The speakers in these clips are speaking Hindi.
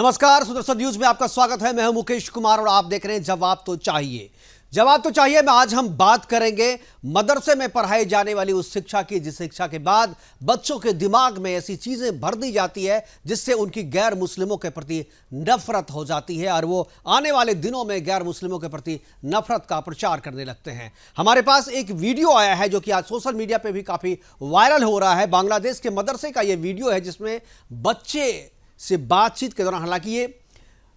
नमस्कार, सुदर्शन न्यूज में आपका स्वागत है। मैं हूं मुकेश कुमार और आप देख रहे हैं जवाब तो चाहिए। जवाब तो चाहिए में आज हम बात करेंगे मदरसे में पढ़ाई जाने वाली उस शिक्षा की जिस शिक्षा के बाद बच्चों के दिमाग में ऐसी चीजें भर दी जाती है जिससे उनकी गैर मुस्लिमों के प्रति नफरत हो जाती है और वो आने वाले दिनों में गैर मुस्लिमों के प्रति नफरत का प्रचार करने लगते हैं। हमारे पास एक वीडियो आया है जो कि आज सोशल मीडिया पे भी काफी वायरल हो रहा है। बांग्लादेश के मदरसे का ये वीडियो है जिसमें बच्चे से बातचीत के दौरान, हालांकि ये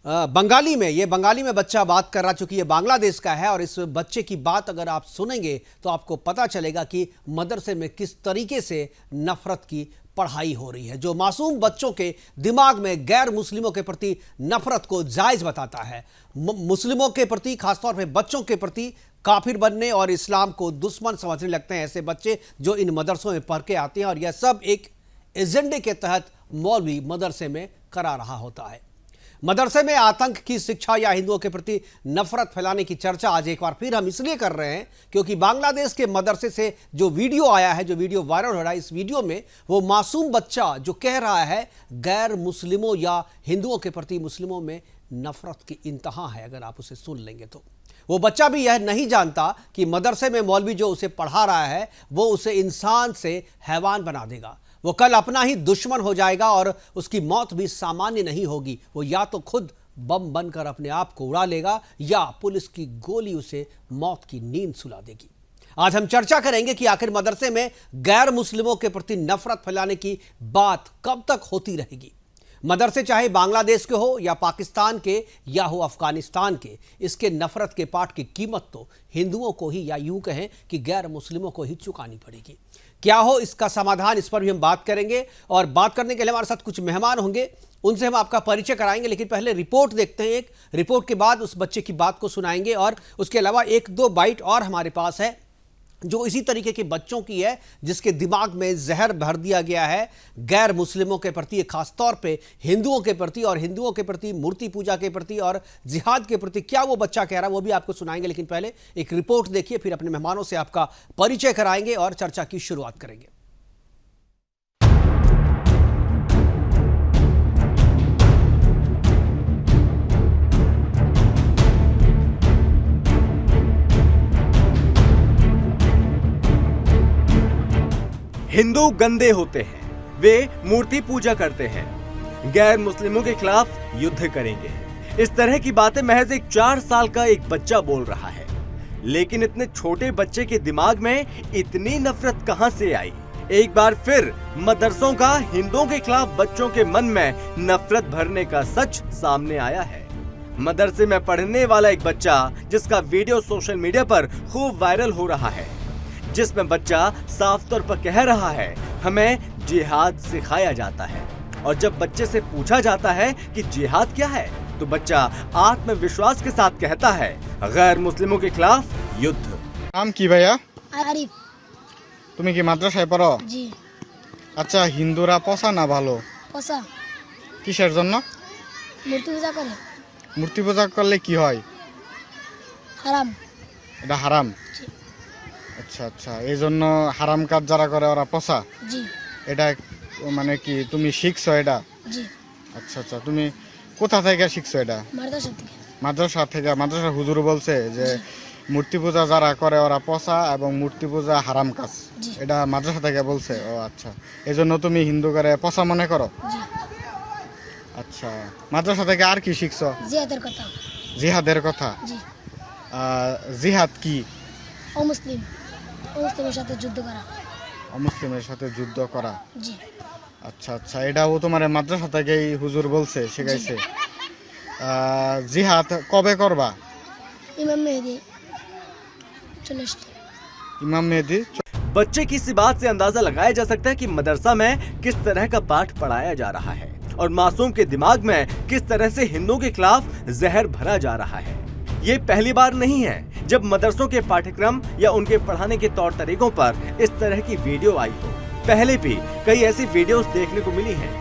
बंगाली में बच्चा बात कर रहा, चूंकि ये बांग्लादेश का है और इस बच्चे की बात अगर आप सुनेंगे तो आपको पता चलेगा कि मदरसे में किस तरीके से नफरत की पढ़ाई हो रही है, जो मासूम बच्चों के दिमाग में गैर मुस्लिमों के प्रति नफरत को जायज बताता है। मुस्लिमों के प्रति, खासतौर पे बच्चों के प्रति काफिर बनने और इस्लाम को दुश्मन समझने लगते हैं ऐसे बच्चे जो इन मदरसों में पढ़ के आते हैं, और यह सब एक एजेंडे के तहत मौलवी मदरसे में करा रहा होता है। मदरसे में आतंक की शिक्षा या हिंदुओं के प्रति नफरत फैलाने की चर्चा आज एक बार फिर हम इसलिए कर रहे हैं क्योंकि बांग्लादेश के मदरसे से जो वीडियो आया है, जो वीडियो वायरल हो रहा है, इस वीडियो में वो मासूम बच्चा जो कह रहा है गैर मुस्लिमों या हिंदुओं के प्रति मुस्लिमों में नफरत की इंतहा है। अगर आप उसे सुन लेंगे तो वो बच्चा भी यह नहीं जानता कि मदरसे में मौलवी जो उसे पढ़ा रहा है वो उसे इंसान से हैवान बना देगा। वो कल अपना ही दुश्मन हो जाएगा और उसकी मौत भी सामान्य नहीं होगी। वो या तो खुद बम बनकर अपने आप को उड़ा लेगा या पुलिस की गोली उसे मौत की नींद सुला देगी। आज हम चर्चा करेंगे कि आखिर मदरसे में गैर मुस्लिमों के प्रति नफरत फैलाने की बात कब तक होती रहेगी। मदरसे चाहे बांग्लादेश के हो या पाकिस्तान के या हो अफगानिस्तान के, इसके नफरत के पाठ की कीमत तो हिंदुओं को ही, या यूं कहें कि गैर मुस्लिमों को ही चुकानी पड़ेगी। क्या हो इसका समाधान, इस पर भी हम बात करेंगे। और बात करने के लिए हमारे साथ कुछ मेहमान होंगे, उनसे हम आपका परिचय कराएंगे। लेकिन पहले रिपोर्ट देखते हैं। एक रिपोर्ट के बाद उस बच्चे की बात को सुनाएंगे और उसके अलावा एक दो बाइट और हमारे पास है जो इसी तरीके के बच्चों की है जिसके दिमाग में जहर भर दिया गया है गैर मुस्लिमों के प्रति, खासतौर पे हिंदुओं के प्रति, और हिंदुओं के प्रति मूर्ति पूजा के प्रति और जिहाद के प्रति क्या वो बच्चा कह रहा है वो भी आपको सुनाएंगे। लेकिन पहले एक रिपोर्ट देखिए, फिर अपने मेहमानों से आपका परिचय कराएंगे और चर्चा की शुरुआत करेंगे। हिंदू गंदे होते हैं, वे मूर्ति पूजा करते हैं, गैर मुस्लिमों के खिलाफ युद्ध करेंगे। इस तरह की बातें महज एक 4 साल का एक बच्चा बोल रहा है। लेकिन इतने छोटे बच्चे के दिमाग में इतनी नफरत कहां से आई? एक बार फिर मदरसों का हिंदुओं के खिलाफ बच्चों के मन में नफरत भरने का सच सामने आया है। मदरसे में पढ़ने वाला एक बच्चा जिसका वीडियो सोशल मीडिया पर खूब वायरल हो रहा है, जिसमें बच्चा साफ तौर पर कह रहा है हमें जिहाद सिखाया जाता है, और जब बच्चे से पूछा जाता है कि जिहाद क्या है तो बच्चा आत्मविश्वास के साथ कहता है गैर मुस्लिमों के खिलाफ युद्ध। नाम की भैया? आरिफ। তুমি কি মাদ্রাসায় পড়ো? জি। আচ্ছা, হিন্দুরা পোষা না ভালো? পোষা। কিসের জন্য? মূর্তি পূজা করে। মূর্তি পূজা করলে কি হয়? হারাম। এটা হারাম। জি। আচ্ছা আচ্ছা, এই জন্য হারাম কাজ যারা করে ওরা পোষা? জি। এটা মানে কি তুমি শিখছো এটা? জি। আচ্ছা আচ্ছা, তুমি কোথা থেকে শিখছো এটা? মাদ্রাসা থেকে। মাদ্রাসা থেকে? মাদ্রাসার হুজুর বলছে যে মূর্তি পূজা যারা করে ওরা পোষা এবং মূর্তি পূজা হারাম কাজ, এটা মাদ্রাসা থেকে বলছে? ও আচ্ছা, এই জন্য তুমি হিন্দু করে পোষা মনে করো? জি। আচ্ছা, মাদ্রাসা থেকে আর কি শিখছো? জিহাদের কথা। জিহাদের কথা? জি। জিহাদ কি? অমুসলিম, অমুসলিমের সাথে যুদ্ধ করা। অমুসলিমের সাথে যুদ্ধ করা? জি। আচ্ছা আচ্ছা, এটাও তোমার মাদ্রাসা থেকেই হুজুর বলছে, শিখাইছে? জিহাদ কবে করবা? ইমাম মেহেদি চলে আসছে। इमाम मेहदी। बच्चे की इसी बात से अंदाजा लगाया जा सकता है कि मदरसा में किस तरह का पाठ पढ़ाया जा रहा है और मासूम के दिमाग में किस तरह से हिंदुओं के खिलाफ जहर भरा जा रहा है। ये पहली बार नहीं है जब मदरसों के पाठ्यक्रम या उनके पढ़ाने के तौर तरीकों पर इस तरह की वीडियो आई हो। पहले भी कई ऐसी वीडियोस देखने को मिली हैं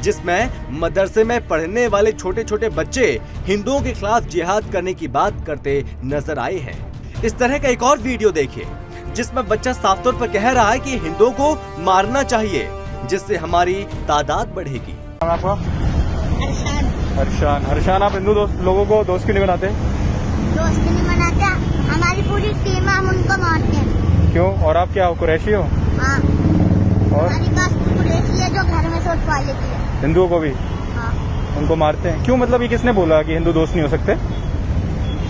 जिसमें मदरसे में पढ़ने वाले छोटे छोटे बच्चे हिंदुओं के खिलाफ जिहाद करने की बात करते नजर आए हैं। इस तरह का एक और वीडियो देखिए जिसमें बच्चा साफ तौर पर कह रहा है कि हिंदुओं को मारना चाहिए जिससे हमारी तादाद बढ़ेगी। हर्षान, हर्षान आप हिंदू दोस्त लोगों को दोस्त क्यों नहीं बनाते? दोस्त नहीं बनाते, हमारी पूरी टीम है, हम उनको मारते हैं। क्यों? और आप क्या हो, कुरैशी हो? हाँ, और हमारी कास्ट कुरैशी है जो घर में से उठवा लेती है। हिंदुओं को भी हाँ, उनको मारते हैं क्यों? मतलब ये किसने बोला कि हिंदू दोस्त नहीं हो सकते?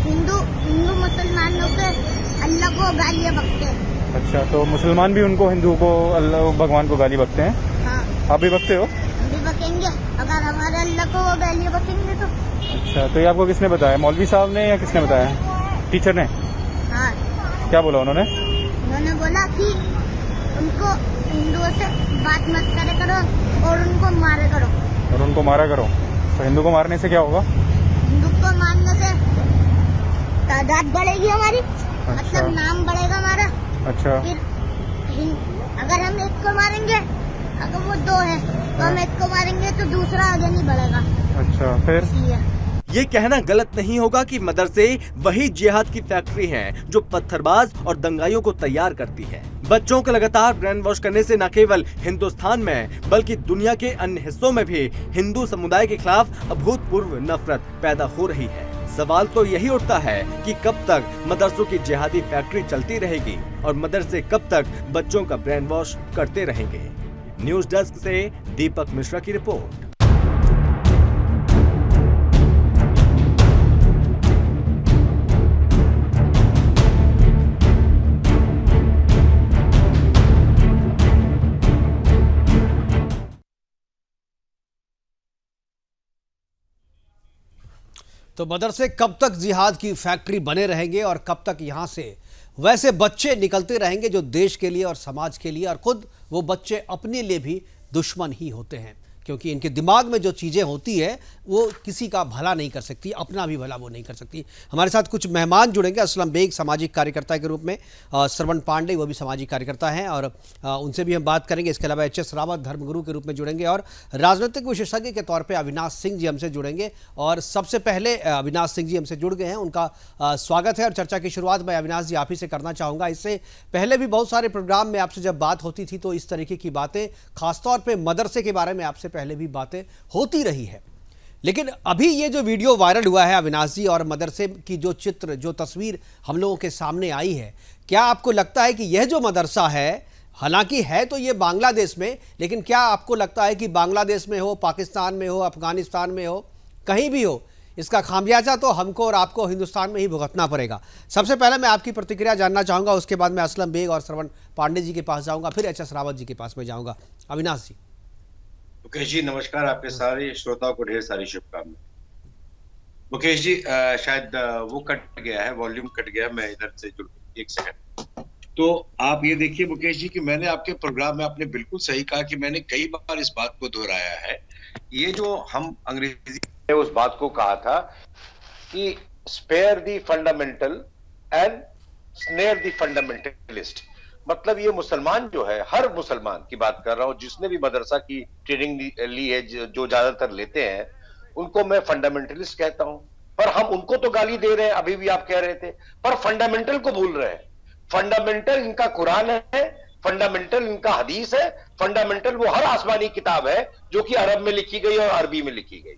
हिंदू हिंदू मुसलमान लोग अल्लाह को गालियाँ बकते हैं। अच्छा, तो मुसलमान भी उनको, हिंदू को, अल्लाह भगवान को गाली बकते हैं? हाँ, आप भी बकते हो? हम भी बकेंगे अगर हमारे अल्लाह को वो गालियाँ बकेंगे तो। अच्छा, तो ये आपको किसने बताया, मौलवी साहब ने या किसने बताया? टीचर ने? हाँ, क्या बोला उन्होंने? उन्होंने बोला कि उनको हिंदुओं से बात मत करे करो और उनको मारे करो। और उनको मारा करो? तो हिंदू को मारने से क्या होगा? हिंदू को मारने से तादाद बढ़ेगी हमारी, मतलब नाम बढ़ेगा हमारा। अच्छा, फिर अगर हम एक को मारेंगे, अगर वो दो है तो हम एक को मारेंगे तो दूसरा आगे नहीं बढ़ेगा। अच्छा, फिर इसलिए ये कहना गलत नहीं होगा कि मदरसे वही जिहाद की फैक्ट्री हैं जो पत्थरबाज और दंगाइयों को तैयार करती है। बच्चों को लगातार ब्रेन वॉश करने से न केवल हिंदुस्तान में बल्कि दुनिया के अन्य हिस्सों में भी हिंदू समुदाय के खिलाफ अभूतपूर्व नफरत पैदा हो रही है। सवाल तो यही उठता है कि कब तक मदरसों की जिहादी फैक्ट्री चलती रहेगी और मदरसे कब तक बच्चों का ब्रेन वॉश करते रहेंगे। न्यूज डेस्क से दीपक मिश्रा की रिपोर्ट। तो मदरसे कब तक जिहाद की फैक्ट्री बने रहेंगे और कब तक यहां से वैसे बच्चे निकलते रहेंगे जो देश के लिए और समाज के लिए और खुद वो बच्चे अपने लिए भी दुश्मन ही होते हैं, क्योंकि इनके दिमाग में जो चीज़ें होती है वो किसी का भला नहीं कर सकती, अपना भी भला वो नहीं कर सकती। हमारे साथ कुछ मेहमान जुड़ेंगे। असलम बेग सामाजिक कार्यकर्ता के रूप में, श्रवण पांडे वो भी सामाजिक कार्यकर्ता हैं और उनसे भी हम बात करेंगे। इसके अलावा HS रावत धर्मगुरु के रूप में जुड़ेंगे और राजनीतिक विशेषज्ञ के तौर पर अविनाश सिंह जी हमसे जुड़ेंगे। और सबसे पहले अविनाश सिंह जी हमसे जुड़ गए हैं, उनका स्वागत है। और चर्चा की शुरुआत मैं अविनाश जी आप ही से करना चाहूँगा। इससे पहले भी बहुत सारे प्रोग्राम में आपसे जब बात होती थी तो इस तरीके की बातें, खासतौर पर मदरसे के बारे में आपसे पहले भी बातें होती रही है, लेकिन अभी ये जो वीडियो वायरल हुआ है अविनाश जी और मदरसे की जो चित्र, जो तस्वीर हम लोगों के सामने आई है, क्या आपको लगता है कि यह जो मदरसा है, हालांकि है तो ये बांग्लादेश में, लेकिन क्या आपको लगता है कि बांग्लादेश में हो, पाकिस्तान में हो, अफगानिस्तान में हो, कहीं भी हो, इसका खामियाजा तो हमको और आपको हिंदुस्तान में ही भुगतना पड़ेगा? सबसे पहले मैं आपकी प्रतिक्रिया जानना चाहूँगा, उसके बाद मैं असलम बेग और श्रवण पांडे जी के पास जाऊँगा, फिर HS रावत जी के पास में जाऊँगा। अविनाश जी। मुकेश जी नमस्कार, आपके सारे श्रोताओं को ढेर सारी शुभकामनाएं। मुकेश जी शायद वो कट गया है, वॉल्यूम कट गया, मैं इधर से जुड़, एक सेकंड। तो आप ये देखिए मुकेश जी कि मैंने आपके प्रोग्राम में, आपने बिल्कुल सही कहा कि मैंने कई बार इस बात को दोहराया है। ये जो हम अंग्रेजी में उस बात को कहा था कि spare the fundamental and snare the fundamentalist, मतलब ये मुसलमान जो है, हर मुसलमान की बात कर रहा हूं जिसने भी मदरसा की ट्रेनिंग ली है, जो ज्यादातर लेते हैं, उनको मैं फंडामेंटलिस्ट कहता हूं। पर हम उनको तो गाली दे रहे हैं, अभी भी आप कह रहे थे, पर फंडामेंटल को भूल रहे हैं। फंडामेंटल इनका कुरान है, फंडामेंटल इनका हदीस है, फंडामेंटल वो हर आसमानी किताब है जो कि अरब में लिखी गई और अरबी में लिखी गई।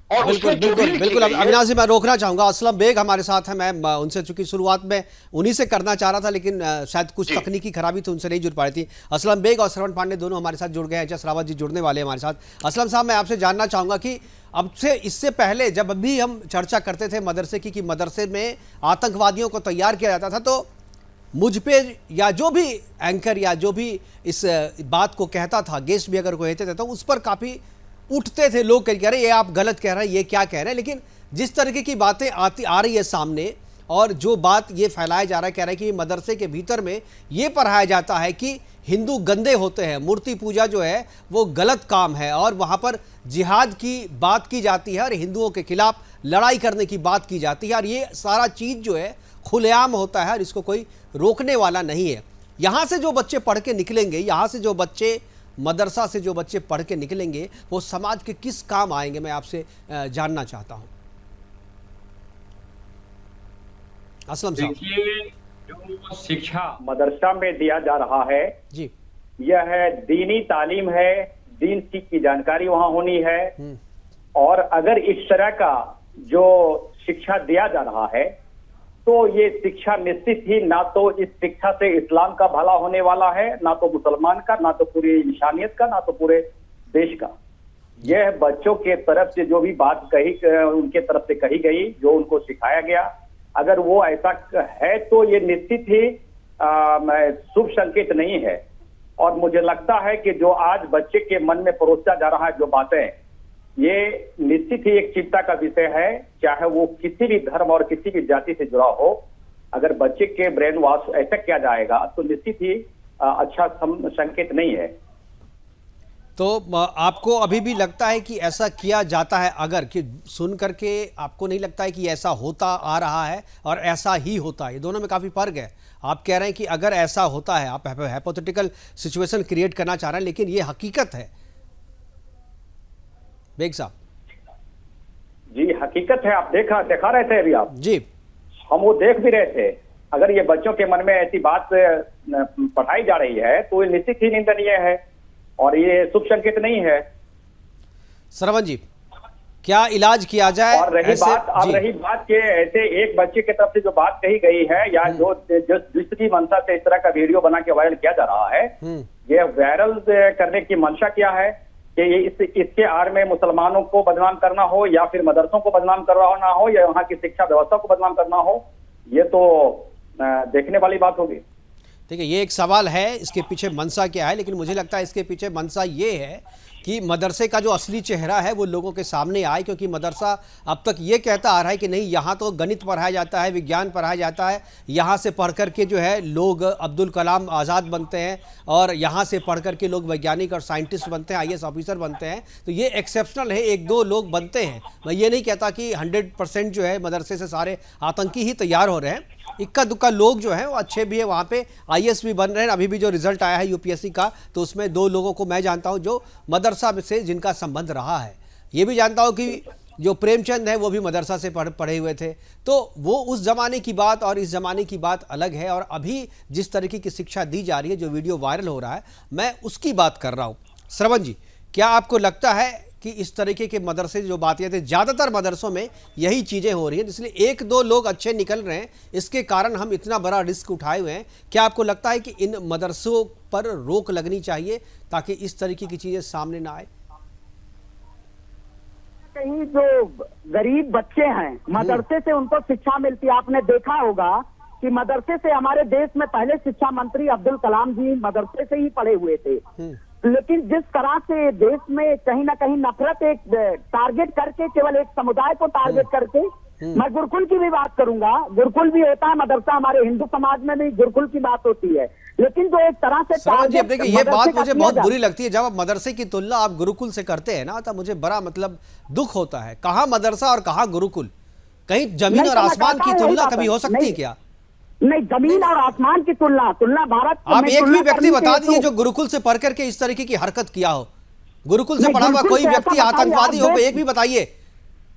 और बिल्कुल बिल्कुल बिल्कुल अविनाश जी, मैं रोकना चाहूंगा, असलम बेग हमारे साथ है। मैं उनसे चूंकि शुरुआत में उन्हीं से करना चाह रहा था, लेकिन शायद कुछ तकनीकी खराबी थी, उनसे नहीं जुड़ पाई थी। असलम बेग और श्रवण पांडे दोनों हमारे साथ जुड़ गए हैं। HS रावत जी जुड़ने वाले हैं हमारे साथ। असलम साहब, मैं आपसे जानना चाहूँगा कि अब से इससे पहले जब भी हम चर्चा करते थे मदरसे की कि मदरसे में आतंकवादियों को तैयार किया जाता था, तो मुझ पे या जो भी एंकर या जो भी इस बात को कहता था, गेस्ट भी अगर कोई कहते थे, तो उस पर काफ़ी उठते थे लोग, कह रहे ये आप गलत कह रहे हैं, ये क्या कह रहे हैं। लेकिन जिस तरीके की बातें आ रही है सामने और जो बात ये फैलाया जा रहा है, कह रहा है कि मदरसे के भीतर में ये पढ़ाया जाता है कि हिंदू गंदे होते हैं, मूर्ति पूजा जो है वो गलत काम है और वहाँ पर जिहाद की बात की जाती है और हिंदुओं के खिलाफ लड़ाई करने की बात की जाती है, और ये सारा चीज़ जो है खुलेआम होता है और इसको कोई रोकने वाला नहीं है। यहाँ से जो बच्चे पढ़ के निकलेंगे, यहाँ से जो बच्चे, मदरसा से जो बच्चे पढ़ के निकलेंगे, वो समाज के किस काम आएंगे, मैं आपसे जानना चाहता हूं। असलम साहब, देखिए, जो शिक्षा मदरसा में दिया जा रहा है जी, यह है दीनी तालीम है, दीन सीख की जानकारी वहां होनी है। और अगर इस तरह का जो शिक्षा दिया जा रहा है तो ये शिक्षा निश्चित ही ना तो इस शिक्षा से इस्लाम का भला होने वाला है, ना तो मुसलमान का, ना तो पूरी इंसानियत का, ना तो पूरे देश का। यह बच्चों के तरफ से जो भी बात कही, उनके तरफ से कही गई, जो उनको सिखाया गया, अगर वो ऐसा है तो ये निश्चित ही शुभ संकेत नहीं है। और मुझे लगता है कि जो आज बच्चे के मन में परोसा जा रहा है जो बातें, ये निश्चित ही एक चिंता का विषय है, चाहे वो किसी भी धर्म और किसी भी जाति से जुड़ा हो। अगर बच्चे के ब्रेन वॉश ऐसा किया जाएगा तो निश्चित ही अच्छा संकेत नहीं है। तो आपको अभी भी लगता है कि ऐसा किया जाता है, अगर कि सुन करके आपको नहीं लगता है कि ऐसा होता आ रहा है और ऐसा ही होता है? ये दोनों में काफ़ी फर्क है। आप कह रहे हैं कि अगर ऐसा होता है, आप हाइपोथेटिकल सिचुएशन क्रिएट करना चाह रहे हैं, लेकिन ये हकीकत है। बेग साहब जी, हकीकत है। आप दिखा रहे थे अभी आप जी, हम वो देख भी रहे थे। अगर ये बच्चों के मन में ऐसी बात पढ़ाई जा रही है तो ये निश्चित ही निंदनीय है और ये शुभ संकेत नहीं है। श्रवण जी, क्या इलाज किया जाए? और रही बात के ऐसे एक बच्चे की तरफ से जो बात कही गई है या जो दूसरी मंशा से इस तरह का वीडियो बना के वायरल किया जा रहा है, ये वायरल करने की मंशा क्या है कि ये इसके आड़ में मुसलमानों को बदनाम करना हो या फिर मदरसों को बदनाम करवाना हो या वहाँ की शिक्षा व्यवस्था को बदनाम करना हो, ये तो देखने वाली बात होगी। ठीक है, ये एक सवाल है, इसके पीछे मंशा क्या है, लेकिन मुझे लगता है इसके पीछे मंशा ये है कि मदरसे का जो असली चेहरा है वो लोगों के सामने आए, क्योंकि मदरसा अब तक ये कहता आ रहा है कि नहीं, यहाँ तो गणित पढ़ाया जाता है, विज्ञान पढ़ाया जाता है, यहाँ से पढ़ कर के जो है लोग अब्दुल कलाम आज़ाद बनते हैं और यहाँ से पढ़ कर के लोग वैज्ञानिक और साइंटिस्ट बनते हैं, IAS ऑफिसर बनते हैं। तो ये एक्सेप्शनल है, एक दो लोग बनते हैं। मैं ये नहीं कहता कि 100% जो है मदरसे से सारे आतंकी ही तैयार हो रहे हैं। इक्का दुक्का लोग जो हैं वो अच्छे भी है, वहाँ पे IAS भी बन रहे हैं। अभी भी जो रिजल्ट आया है UPSC का, तो उसमें 2 लोगों को मैं जानता हूँ जो मदरसा से जिनका संबंध रहा है। ये भी जानता हूँ कि जो प्रेमचंद है वो भी मदरसा से पढ़े हुए थे। तो वो उस ज़माने की बात और इस ज़माने की बात अलग है। और अभी जिस तरीके की शिक्षा दी जा रही है, जो वीडियो वायरल हो रहा है, मैं उसकी बात कर रहा हूँ। श्रवण जी, क्या आपको लगता है कि इस तरीके के मदरसे जो बातें थे, ज़्यादातर मदरसों में यही चीज़ें हो रही हैं, इसलिए 1-2 लोग अच्छे निकल रहे हैं, इसके कारण हम इतना बड़ा रिस्क उठाए हुए हैं? क्या आपको लगता है कि इन मदरसों पर रोक लगनी चाहिए ताकि इस तरीके की चीज़ें सामने ना आए? कहीं जो गरीब बच्चे हैं मदरसे से उनको शिक्षा मिलती है। आपने देखा होगा कि मदरसे से हमारे देश में पहले शिक्षा मंत्री अब्दुल कलाम जी मदरसे से ही पढ़े हुए थे। लेकिन जिस तरह से देश में कहीं ना कहीं नफरत एक टारगेट करके, केवल एक समुदाय को टारगेट करके, मैं गुरुकुल की भी बात करूंगा, गुरुकुल भी होता है मदरसा, हमारे हिंदू समाज में भी गुरुकुल की बात होती है, लेकिन जो एक तरह से देखिए, ये बात मुझे बहुत बुरी लगती है जब आप मदरसे की तुलना आप गुरुकुल से करते हैं ना, तब मुझे बड़ा मतलब दुख होता है। कहाँ मदरसा और कहाँ गुरुकुल? कहीं जमीन और आसमान की तुलना कभी हो सकती है क्या? नहीं, जमीन और आसमान की तुलना भारत। आप एक भी व्यक्ति बता दीजिए जो गुरुकुल से पढ़ करके इस तरीके की हरकत किया हो। गुरुकुल से पढ़ा हुआ कोई व्यक्ति आतंकवादी हो, एक भी बताइए।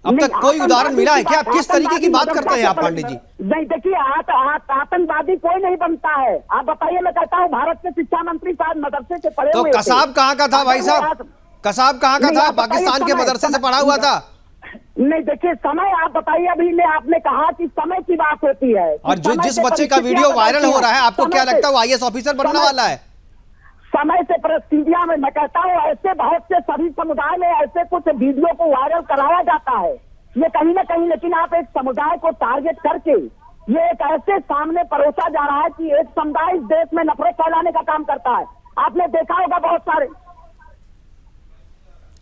अब तक कोई उदाहरण मिला है क्या? आप किस तरीके की बात करते हैं आप पांडे जी? नहीं, देखिए, आतंकवादी कोई नहीं बनता है। आप बताइए, मैं कहता हूँ भारत के शिक्षा मंत्री साहब मदरसे से पढ़े हुए थे। तो कसाब कहाँ का था भाई साहब? कसाब कहाँ का था? पाकिस्तान के मदरसे से पढ़ा हुआ था? नहीं, देखिए, समय आप बताइए। अभी आपने कहा कि समय की बात होती है, और जो जिस बच्चे का वीडियो वायरल हो रहा है, आपको क्या लगता है वो IAS ऑफिसर बनने वाला है? समय से परिस्थितियां में मैं कहता हूँ ऐसे बहुत से सभी समुदाय में ऐसे कुछ वीडियो को वायरल कराया जाता है, ये कहीं ना कहीं। लेकिन आप एक समुदाय को टारगेट करके ये एक ऐसे सामने परोसा जा रहा है कि एक समुदाय इस देश में नफरत फैलाने का काम करता है। आपने देखा होगा बहुत सारे।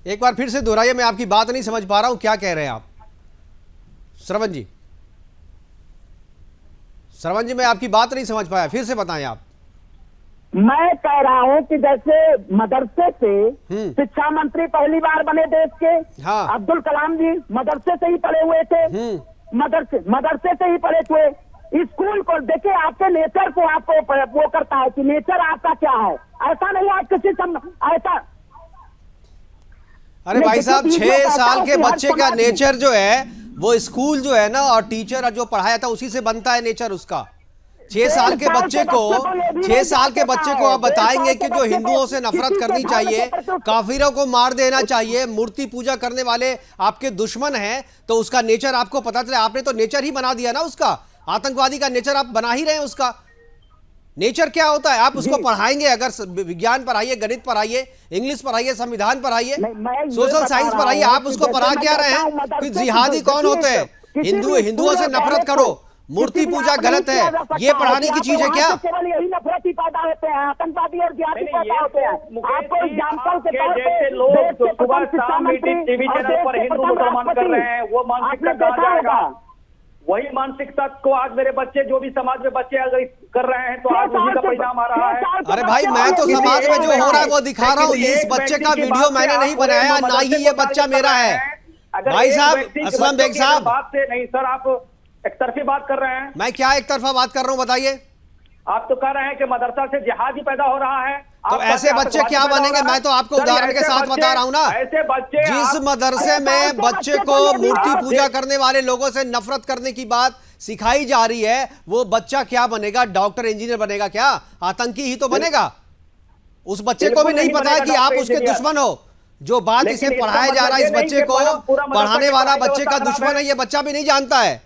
एक बार फिर से दोहराइए, मैं आपकी बात नहीं समझ पा रहा हूं, क्या कह रहे हैं आप? श्रवण जी, मैं आपकी बात नहीं समझ पाया, फिर से बताएं आप। मैं कह रहा हूं कि जैसे मदरसे से शिक्षा मंत्री पहली बार बने देश के, हाँ। अब्दुल कलाम जी मदरसे से ही पढ़े हुए थे, मदरसे से ही पढ़े हुए। स्कूल को देखिए, आपके नेचर को आपको वो करता है कि नेचर आपका क्या है। ऐसा नहीं आप किसी ऐसा। अरे भाई साहब, 6 साल के बच्चे का नेचर जो है वो स्कूल जो है ना और टीचर जो पढ़ाया था उसी से बनता है नेचर उसका। 6 साल के बच्चे को 6 साल के बच्चे को आप बताएंगे कि जो हिंदुओं से नफरत करनी चाहिए, काफिरों को मार देना चाहिए, मूर्ति पूजा करने वाले आपके दुश्मन हैं, तो उसका नेचर आपको पता चले। आपने तो नेचर ही बना दिया ना उसका, आतंकवादी का नेचर आप बना ही रहे हैं। उसका नेचर क्या होता है आप उसको पढ़ाएंगे? अगर विज्ञान पढ़ाइए, गणित पढ़ाइए, इंग्लिश पढ़ाइए, संविधान पढ़ाइए, सोशल साइंस पढ़ाइए, आप उसको पढ़ा क्या रहे हैं कि जिहादी कौन होते हैं, हिंदुओं से नफरत करो, मूर्ति पूजा गलत है, ये पढ़ाने की चीज है क्या? केवल यही नफरत ही पैदा होते हैं, आतंकवादी और जिहादी पैदा होते हैं। आपको एग्जाम्पल के तौर पे जैसे लोग सुबह शाम टीवी चैनल पर हिंदू मुसलमान कर रहे हैं, वो मानसिकता कहाँ जाएगा? वही मानसिकता को आज मेरे बच्चे, जो भी समाज में बच्चे अगर कर रहे हैं, तो आज उसी का परिणाम आ रहा है। अरे भाई, मैं तो समाज में जो हो रहा है वो दिखा रहा हूँ। इस बच्चे का वीडियो मैंने नहीं बनाया, ना ही ये बच्चा मेरा है। भाई साहब, असलम बेग साहब, बात से नहीं सर, आप एक तरफी बात कर रहे हैं। मैं क्या एक तरफा बात कर रहा हूँ बताइए? आप तो कह रहे हैं कि मदरसा से जिहाद ही पैदा हो रहा है, तो ऐसे बच्चे क्या बनेंगे? मैं तो आपको उदाहरण के साथ बता रहा हूं ना। ऐसे बच्चे, जिस मदरसे में बच्चे को मूर्ति पूजा करने वाले लोगों से नफरत करने की बात सिखाई जा रही है, वो बच्चा क्या बनेगा? डॉक्टर, इंजीनियर बनेगा क्या? आतंकी ही तो बनेगा। उस बच्चे को भी नहीं पता है कि आप उसके दुश्मन हो। जो बात इसे पढ़ाया जा रहा है, इस बच्चे को पढ़ाने वाला बच्चे का दुश्मन है, ये बच्चा भी नहीं जानता है।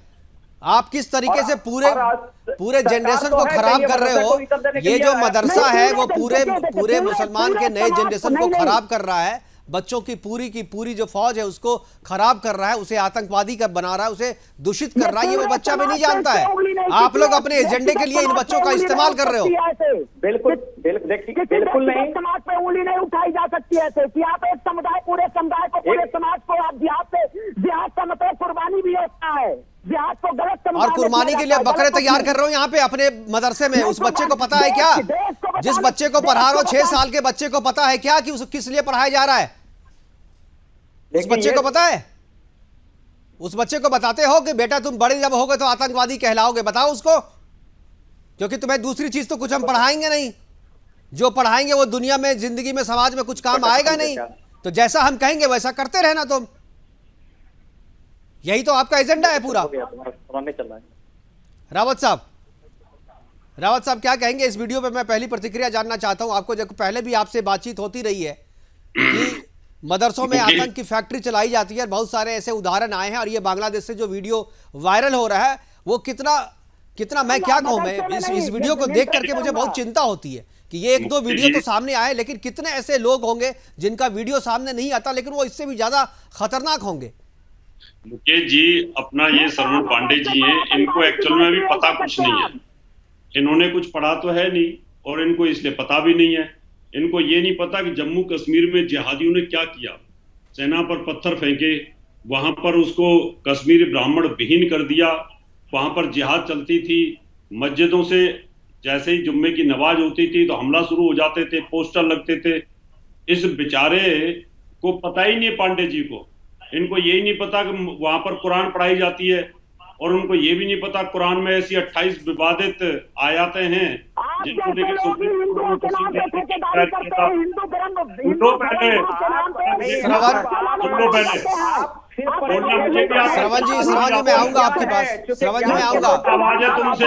आप किस तरीके से पूरे जनरेशन को खराब कर रहे हो। ये जो मदरसा है वो पूरे मुसलमान के नए जनरेशन को खराब कर रहा है। बच्चों की पूरी जो फौज है उसको खराब कर रहा है, उसे आतंकवादी का बना रहा है, उसे दूषित कर रहा है। ये वो बच्चा भी नहीं जानता है। आप लोग अपने एजेंडे के लिए इन बच्चों का इस्तेमाल कर रहे हो। बिल्कुल नहीं। समाज पे उंगली नहीं उठाई जा सकती ऐसे कि आप एक समुदाय, पूरे समुदाय को, पूरे समाज को आप जिहाद का मतलब कुर्बानी भी होता है। जिहाद को गलत और कुर्बानी के लिए बकरे तैयार कर रहे हो यहाँ पे अपने मदरसे में। उस बच्चे को पता है क्या? जिस बच्चे को पढ़ा रहे हो, 6 साल के बच्चे को पता है क्या कि उसे किस लिए पढ़ाया जा रहा है? उस बच्चे को पता है? उस बच्चे को बताते हो कि बेटा तुम बड़े जब होगे तो आतंकवादी कहलाओगे? बताओ उसको, क्योंकि तुम्हें दूसरी चीज तो कुछ हम पढ़ाएंगे नहीं। जो पढ़ाएंगे वो दुनिया में, जिंदगी में, समाज में कुछ काम आएगा नहीं। तो जैसा हम कहेंगे वैसा करते रहना तुम। यही तो आपका एजेंडा है पूरा। रावत साहब क्या कहेंगे इस वीडियो पे? मैं पहली प्रतिक्रिया जानना चाहता हूं आपको। जब पहले भी आपसे बातचीत होती रही है कि मदरसों में आतंक की फैक्ट्री चलाई जाती है, बहुत सारे ऐसे उदाहरण आए हैं। और ये बांग्लादेश से जो वीडियो वायरल हो रहा है वो कितना मैं क्या कहूं, मैं इस वीडियो को देख करके मुझे बहुत चिंता होती है कि ये 1-2 वीडियो तो सामने आए, लेकिन कितने ऐसे लोग होंगे जिनका वीडियो सामने नहीं आता, लेकिन वो इससे भी ज्यादा खतरनाक होंगे। मुकेश जी, अपना ये सरवण पांडे जी हैं, इनको एक्चुअल में अभी पता कुछ नहीं है। इन्होंने कुछ पढ़ा तो है नहीं, और इनको इसलिए पता भी नहीं है। इनको ये नहीं पता कि जम्मू कश्मीर में जिहादियों ने क्या किया। सेना पर पत्थर फेंके, वहां पर उसको कश्मीरी ब्राह्मण विहीन कर दिया। वहां पर जिहाद चलती थी। मस्जिदों से जैसे ही जुम्मे की नमाज होती थी तो हमला शुरू हो जाते थे, पोस्टर लगते थे। इस बेचारे को पता ही नहीं है, पांडे जी को। इनको यही नहीं पता कि वहां पर कुरान पढ़ाई जाती है, और उनको ये भी नहीं पता कुरान में ऐसी 28 विवादित आयतें हैं जिनको श्रवण जी मैं आऊंगा आपके पास। श्रवण जी मैं आऊंगा। आवाज है तुमसे।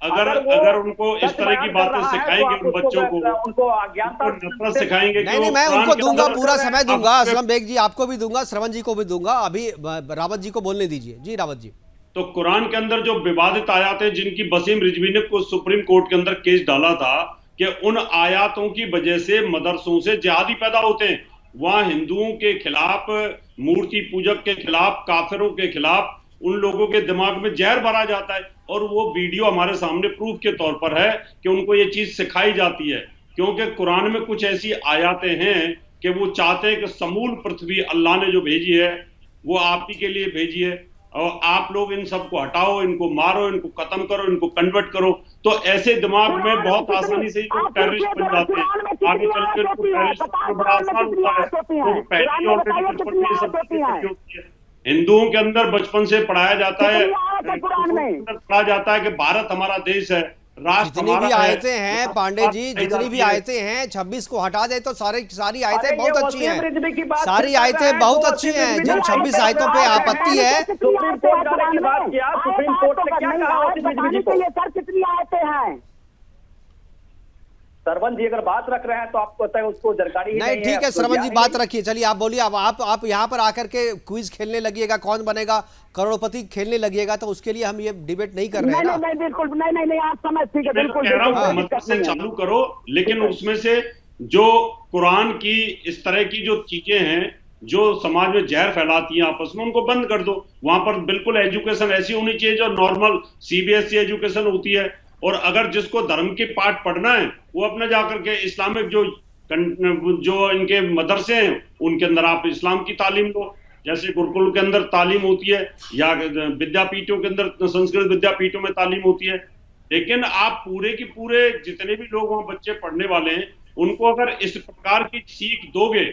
अगर उनको इस तरह की बातें सिखाएंगे उन बच्चों को, उनको नफरत सिखाएंगे। नहीं, मैं उनको दूंगा, पूरा समय दूंगा। असलम बेग जी आपको भी दूंगा, श्रवण जी को भी दूंगा। अभी रावत जी को बोलने दीजिए। जी रावत जी। तो कुरान के अंदर जो विवादित आयातें, जिनकी वसीम रिजवी ने सुप्रीम कोर्ट के अंदर केस डाला था कि उन आयातों की वजह से मदरसों से जिहादी पैदा होते हैं। वहां हिंदुओं के खिलाफ, मूर्ति पूजक के खिलाफ, काफिरों के खिलाफ उन लोगों के दिमाग में जहर भरा जाता है। और वो वीडियो हमारे सामने प्रूफ के तौर पर है कि उनको ये चीज सिखाई जाती है, क्योंकि कुरान में कुछ ऐसी आयतें हैं कि वो चाहते हैं कि समूल पृथ्वी अल्लाह ने जो भेजी है वो आप ही के लिए भेजी है, और आप लोग इन सबको हटाओ, इनको मारो, इनको खत्म करो, इनको कन्वर्ट करो। तो ऐसे दिमाग में बहुत आसानी से टेररिस्ट बन जाते हैं। आगे चलकर टेररिस्ट बड़ा आसान होता है, तो पहले ऑलरेडी हिंदुओं के अंदर बचपन से पढ़ाया जाता है, पढ़ाया जाता है कि भारत हमारा देश है, राष्ट्र जितनी भी हमारा है। आयतें हैं पांडे जी, जितनी भी आयतें हैं 26 को हटा दे तो सारी आयतें बहुत अच्छी हैं, सारी आयतें बहुत अच्छी हैं। जिन 26 आयतों पे आपत्ति है, सुप्रीम कोर्ट जाने की बात किया, सुप्रीम कोर्ट ने क्या कहा वसीम रिजवी को? सर कितनी आयतें हैं? सरवन जी अगर बात रख रहे हैं तो आपको पता है उसको जानकारी ही नहीं नहीं ठीक है तो सरवन जी ज्ञान बात नहीं। रखिए, चलिए आप बोलिए। अब आप यहाँ पर आकर के क्विज खेलने लगिएगा, कौन बनेगा करोड़पति खेलने लगिएगा, तो उसके लिए हम ये डिबेट नहीं कर रहे हैं नहीं ना। नहीं बिल्कुल नहीं आप समझ, ठीक है मैं बिल्कुल कह रहा हूं बिल्कुल, मदद से नहीं है। चालू करो, लेकिन उसमें से जो कुरान की इस तरह की जो चीजें हैं जो समाज में जहर फैलाती हैं आपस में, उनको बंद कर दो। वहां पर बिल्कुल एजुकेशन ऐसी होनी चाहिए जो नॉर्मल सीबीएसई एजुकेशन होती है। और अगर जिसको धर्म के पाठ पढ़ना है वो अपने जाकर के इस्लामिक जो इनके मदरसे हैं उनके अंदर आप इस्लाम की तालीम लो, जैसे गुरुकुल के अंदर तालीम होती है या विद्यापीठों के अंदर संस्कृत विद्यापीठों में तालीम होती है। लेकिन आप पूरे की पूरे जितने भी लोग वहां बच्चे पढ़ने वाले हैं उनको अगर इस प्रकार की सीख दोगे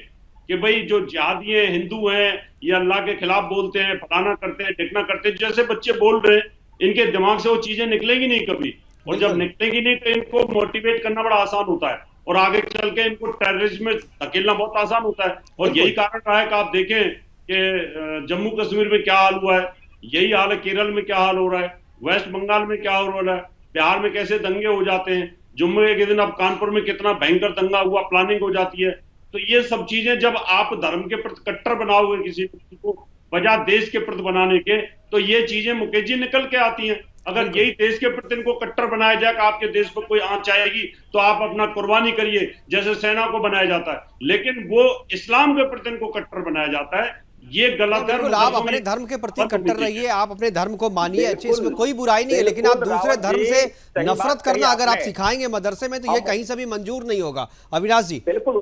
कि भाई जो जिहादी हैं, हिंदू हैं, ये अल्लाह के खिलाफ बोलते हैं, फलाना करते हैं, ढिकना करते हैं, जैसे बच्चे बोल रहे हैं, इनके दिमाग से वो चीजें निकलेगी नहीं कभी। और जब निकलेगी नहीं तो इनको मोटिवेट करना बड़ा आसान होता है और आगे चल के इनको टेररिज्म में धकेलना बहुत आसान होता है। और यही कारण रहा है कि आप देखें कि जम्मू कश्मीर में क्या हाल हुआ है, यही हाल है केरल में क्या हाल हो रहा है, वेस्ट बंगाल में क्या हो रहा है, बिहार में कैसे दंगे हो जाते हैं, जुम्मे के दिन अब कानपुर में कितना भयंकर दंगा हुआ, प्लानिंग हो जाती है। तो ये सब चीजें जब आप धर्म के प्रति कट्टर बनाओगे किसी को बजाय देश के प्रति बनाने के, तो ये चीजें मुकेश जी निकल के आती हैं। अगर यही देश के प्रति इनको कट्टर बनाया जाए कि आपके देश पर कोई आंच आएगी तो आप अपना कुर्बानी करिए, जैसे सेना को बनाया जाता है, लेकिन वो इस्लाम के प्रति इनको कट्टर बनाया जाता है, ये गलत है। बिल्कुल आप अपने धर्म के प्रति कट्टर रहिए, आप अपने धर्म को मानिए, अच्छे, इसमें कोई बुराई नहीं है, लेकिन आप दूसरे धर्म से नफरत करना अगर आप सिखाएंगे मदरसे में तो ये कहीं से भी मंजूर नहीं होगा। अविनाश जी बिल्कुल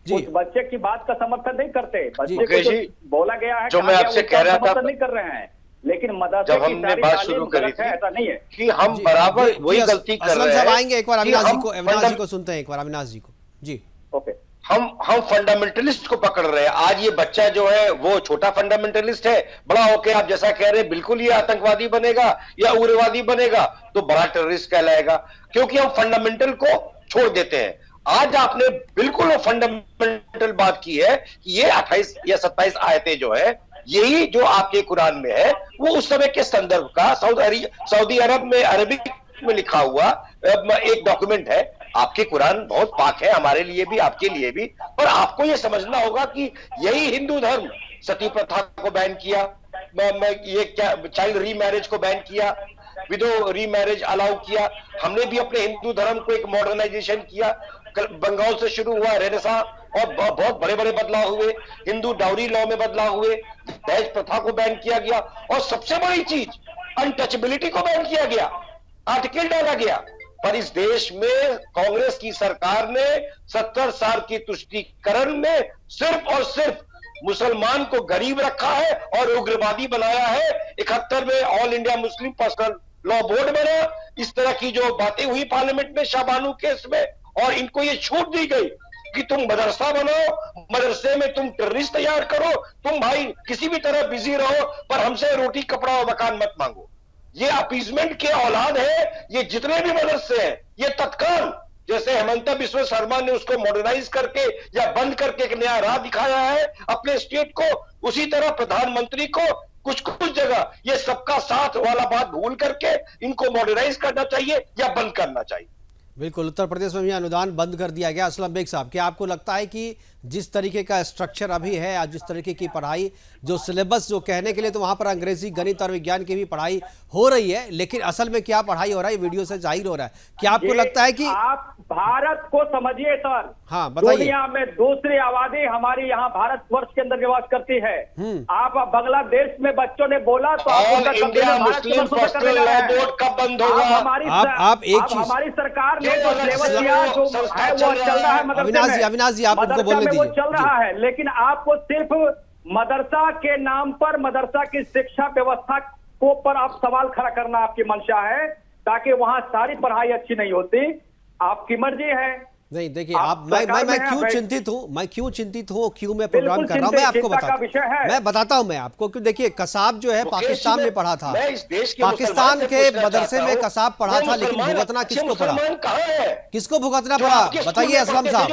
जी, उस बच्चे की बात का समर्थन नहीं करते, बच्चे को मुकेश जो जी, बोला गया है, जो मैं आपसे कह रहा था, समर्थन नहीं कर रहे हैं, लेकिन मदरसे जब की हमने सारी बात तालीम शुरू करी गलत है, ऐसा नहीं है कि हम बराबर वही गलती कर असलम रहे साहब हैं। आएंगे एक बार कि अविनाश जी हम को, अविनाश जी को सुनते हैं एक बार, अविनाश जी को जी। ओके, हम फंडामेंटलिस्ट को पकड़ रहे हैं। आज ये बच्चा जो है वो छोटा फंडामेंटलिस्ट है, बड़ा होके आप जैसा कह रहे हैं बिल्कुल ये आतंकवादी बनेगा या उग्रवादी बनेगा तो बड़ा टेररिस्ट कहलाएगा, क्योंकि हम फंडामेंटल को छोड़ देते हैं। आज आपने बिल्कुल वो फंडामेंटल बात की है कि ये 28 या 27 आयतें जो है यही जो आपके कुरान में है वो उस समय के संदर्भ का सऊदी अरब में अरबिक में लिखा हुआ एक डॉक्यूमेंट है। आपके कुरान बहुत पाक है, हमारे लिए भी आपके लिए भी, पर आपको यह समझना होगा कि यही हिंदू धर्म सती प्रथा को बैन किया, ये क्या चाइल्ड रीमैरिज को बैन किया, विडो रीमैरिज अलाउ किया। हमने भी अपने हिंदू धर्म को एक मॉडर्नाइजेशन किया, बंगाल से शुरू हुआ रेनेसां और बहुत बड़े बड़े बदलाव हुए, हिंदू डाउरी लॉ में बदलाव हुए, दहेज प्रथा को बैन किया गया और सबसे बड़ी चीज अनटचेबिलिटी को बैन किया गया, आर्टिकल डाला गया। पर इस देश में कांग्रेस की सरकार ने 70 साल की तुष्टीकरण में सिर्फ और सिर्फ मुसलमान को गरीब रखा है और उग्रवादी बनाया है। 71 में all India Muslim personal law board बना, इस तरह की जो बातें हुई पार्लियामेंट में शाहबानू केस में, और इनको ये छूट दी गई कि तुम मदरसा बनाओ, मदरसे में तुम टेररिस्ट तैयार करो, तुम भाई किसी भी तरह बिजी रहो पर हमसे रोटी कपड़ा और मकान मत मांगो। ये अपीजमेंट के औलाद है। ये जितने भी मदरसे हैं ये तत्काल, जैसे हेमंता बिस्वा शर्मा ने उसको मॉडर्नाइज करके या बंद करके एक नया राह दिखाया है अपने स्टेट को, उसी तरह प्रधानमंत्री को कुछ जगह ये सबका साथ वाला बात भूल करके इनको मॉडर्नाइज करना चाहिए या बंद करना चाहिए। बिल्कुल, उत्तर प्रदेश में भी अनुदान बंद कर दिया गया। असलम बेग साहब, क्या आपको लगता है कि जिस तरीके का स्ट्रक्चर अभी है, आज जिस तरीके की पढ़ाई, जो सिलेबस, जो कहने के लिए तो वहाँ पर अंग्रेजी, गणित और विज्ञान की भी पढ़ाई हो रही है, लेकिन असल में क्या पढ़ाई हो रहा है वीडियो से जाहिर हो रहा है। क्या आपको लगता है कि आप भारत को समझिए सर, हाँ बताइए, दुनिया में दूसरी आबादी हमारी यहाँ भारतवर्ष के अंदर निवास करती है। आप बांग्लादेश में बच्चों ने बोला तो India Muslim personal law board कब बंद होगा? आप एक चीज, हमारी सरकार ने जो सिलेबस दिया जो है वो चल रहा है मदरसे में। अविनाश जी आप उनको बोलने वो चल रहा है, लेकिन आपको सिर्फ मदरसा के नाम पर मदरसा की शिक्षा व्यवस्था को पर आप सवाल खड़ा करना आपकी मंशा है, ताकि वहां सारी पढ़ाई अच्छी नहीं होती। आपकी मर्जी है नहीं देखिए आप मैं क्यों चिंतित हूँ क्यों मैं प्रोग्राम कर रहा हूँ, मैं आपको बताता हूँ मैं आपको क्यों। देखिए कसाब जो है पाकिस्तान में पढ़ा था, पाकिस्तान के मदरसे में कसाब पढ़ा था, लेकिन भुगतना किसको पड़ा, किसको भुगतना पड़ा बताइए असलम साहब।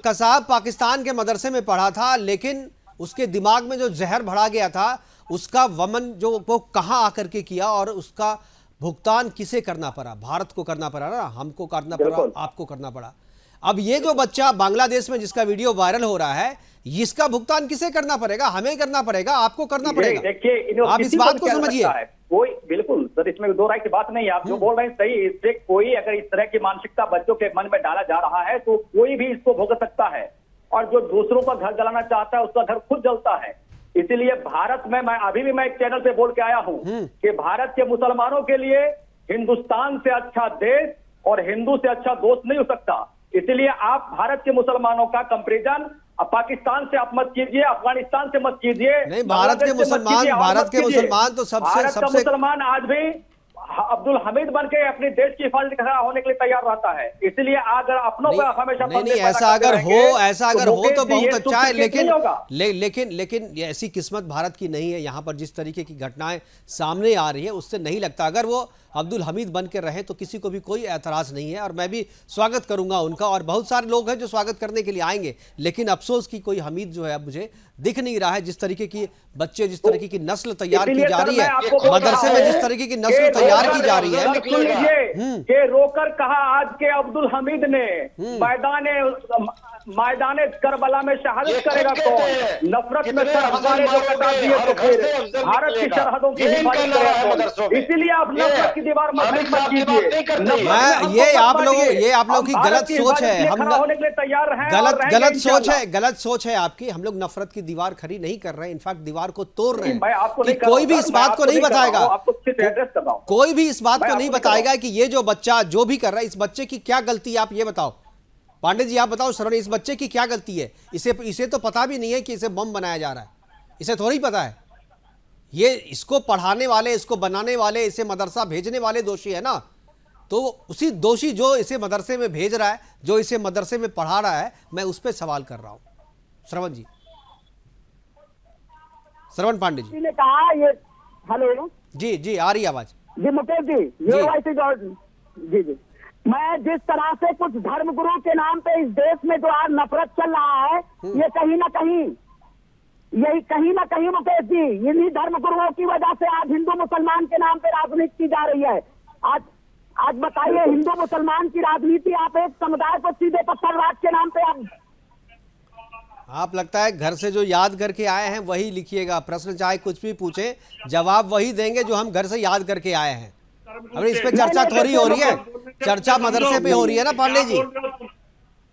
कसाब पाकिस्तान के मदरसे में पढ़ा था, लेकिन उसके दिमाग में जो जहर भरा गया था उसका वमन जो वो कहाँ आकर के किया और उसका भुगतान किसे करना पड़ा, भारत को करना पड़ा ना, हमको करना पड़ा, आपको करना पड़ा। अब ये जो बच्चा बांग्लादेश में जिसका वीडियो वायरल हो रहा है, इसका भुगतान किसे करना पड़ेगा, हमें करना पड़ेगा, आपको करना पड़ेगा। देखिए आप इस बात को समझिए। कोई बिल्कुल सर, इसमें दो राय की बात नहीं है, आप जो बोल रहे हैं सही। इससे कोई अगर इस तरह की मानसिकता बच्चों के मन में डाला जा रहा है तो कोई भी इसको भुगत सकता है, और जो दूसरों का घर जलाना चाहता है उसका घर खुद जलता है। इसीलिए भारत में मैं अभी भी मैं एक चैनल पे बोल के आया हूं कि भारत के मुसलमानों के लिए हिंदुस्तान से अच्छा देश और हिंदू से अच्छा दोस्त नहीं हो सकता। इसलिए आप भारत के मुसलमानों का कंपैरिजन पाकिस्तान से आप मत कीजिए, अफगानिस्तान से मत कीजिए। नहीं, भारत के मुसलमान तो सबसे मुसलमान आज भी अब्दुल हमीद बन के अपने देश की हिफाजत खड़ा होने के लिए तैयार रहता है। इसलिए अगर अपनों पर हमेशा नहीं ऐसा अगर हो तो बहुत अच्छा है, लेकिन ऐसी किस्मत भारत की नहीं है। यहाँ पर जिस तरीके की घटनाएं सामने आ रही है उससे नहीं लगता अगर वो अब्दुल हमीद बन के रहे तो किसी को भी कोई एतराज नहीं है, और मैं भी स्वागत करूंगा उनका, और बहुत सारे लोग हैं जो स्वागत करने के लिए आएंगे। लेकिन अफसोस की कोई हमीद जो है अब मुझे दिख नहीं रहा है। जिस तरीके की बच्चे, जिस तरीके की नस्ल तैयार की जा रही है मदरसे में, जिस तरीके की नस्ल तैयार की जा रही है, के रोकर कहा आज के अब्दुल हमीद ने मैदान करबला में शहादत करेगा कौन? नफरत में सर हमारे जो कटा दिए तो फिर भारत की सरहदों की हिफाजत करेगा। इसीलिए आप नफरत की दीवार मत कीजिए। ये आप लोगों की गलत सोच है। हम होने के लिए तैयार हैं। गलत सोच है आपकी। हम लोग नफरत की दीवार खड़ी नहीं कर रहे हैं, इनफैक्ट दीवार को तोड़ रहे हैं। कोई भी इस बात को नहीं बताएगा, कोई भी इस बात को नहीं बताएगा कि ये जो बच्चा जो भी कर रहा है, इस बच्चे की क्या गलती है, आप ये बताओ। पांडे जी आप बताओ सरवण, इस बच्चे की क्या गलती है? इसे तो पता भी नहीं है कि इसे बम बनाया जा रहा है, इसे थोड़ी पता है। ये इसको पढ़ाने वाले, इसको बनाने वाले, इसे मदरसा भेजने वाले दोषी है ना। तो उसी दोषी जो इसे मदरसे में भेज रहा है, जो इसे मदरसे में पढ़ा रहा है, मैं उस पर सवाल कर रहा हूं। श्रवण जी, श्रवण पांडे जी ने कहा ये। हेलो जी आ रही आवाज जी मुकेश जी। जी मैं जिस तरह से कुछ धर्मगुरु के नाम पे इस देश में जो आज नफरत चल रहा है, ये कहीं ना कहीं मुकेश जी इन्हीं धर्मगुरुओं की वजह से आज हिंदू मुसलमान के नाम पे राजनीति की जा रही है। आज बताइए, हिंदू मुसलमान की राजनीति, आप एक समुदाय को सीधे पत्थरबाज के नाम पे आप लगता है घर से जो याद करके आए हैं वही लिखिएगा। प्रश्न चाहे कुछ भी पूछे, जवाब वही देंगे जो हम घर से याद करके आए हैं। अरे इस पे चर्चा थोड़ी हो रही है, चर्चा मदरसे पे हो रही है ना पांडे जी।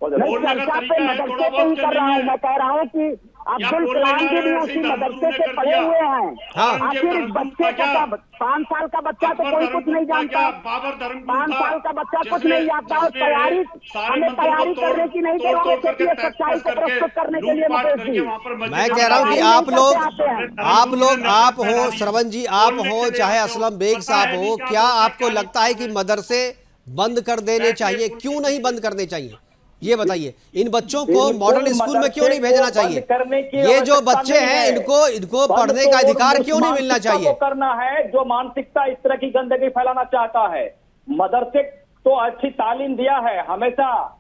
चर्चा पे मदरसे पे ही कर रहा हूँ। मैं कह रहा हूँ कि अब्दुल कलाम जी भी उसी मदरसे से पढ़े हुए हैं। आखिर इस बच्चे का 5 साल का बच्चा तो कोई कुछ नहीं जानता, 5 साल का बच्चा कुछ नहीं जानता। और हमें तैयारी करने की नहीं जरूरत है कि सच्चाई को प्रस्तुत करने के लिए। मैं कह रहा हूँ कि आप हो श्रवण जी, आप हो चाहे असलम बेग साहब हो, क्या आपको लगता है कि मदरसे बंद कर देने चाहिए? क्यों नहीं बंद करने चाहिए ये बताइए। इन बच्चों को मॉडर्न स्कूल में क्यों नहीं भेजना चाहिए? ये जो बच्चे हैं इनको पढ़ने का अधिकार क्यों नहीं मिलना चाहिए? करना है जो मानसिकता इस तरह की गंदगी फैलाना चाहता है। मदरसे तो अच्छी तालीम दिया है, हमेशा